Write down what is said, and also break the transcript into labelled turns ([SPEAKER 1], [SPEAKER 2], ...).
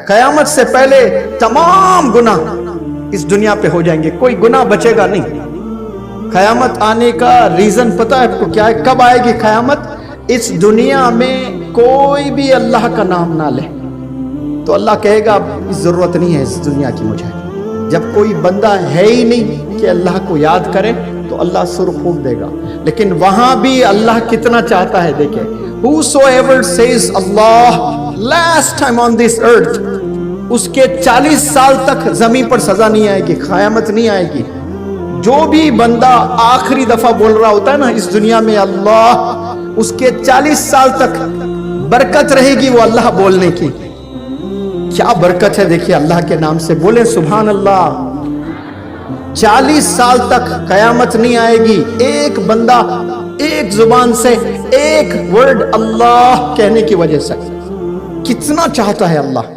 [SPEAKER 1] कयामत से पहले तमाम गुनाह इस दुनिया पे हो जाएंगे, कोई गुनाह बचेगा नहीं। कयामत आने का रीजन पता है आपको क्या है? कब आएगी कयामत? इस दुनिया में कोई भी अल्लाह का नाम ना ले तो अल्लाह कहेगा जरूरत नहीं है इस दुनिया की मुझे। जब कोई बंदा है ही नहीं कि अल्लाह को याद करे तो अल्लाह सुर फूंक देगा। लेकिन वहां भी अल्लाह कितना चाहता है, देखे, whosoever says Allah last time on this earth, उसके 40 साल तक जमीन पर सजा नहीं आएगी, कयामत नहीं आएगी। जो भी बंदा आखिरी दफा बोल रहा होता है ना इस दुनिया में अल्लाह, उसके 40 साल तक बरकत रहेगी वो अल्लाह बोलने की। क्या बरकत है देखिए, अल्लाह के नाम से बोले सुभान अल्लाह। 40 साल तक कयामत नहीं आएगी, एक बंदा एक जुबान से एक वर्ड अल्लाह कहने की वजह से। कितना चाहता है अल्लाह।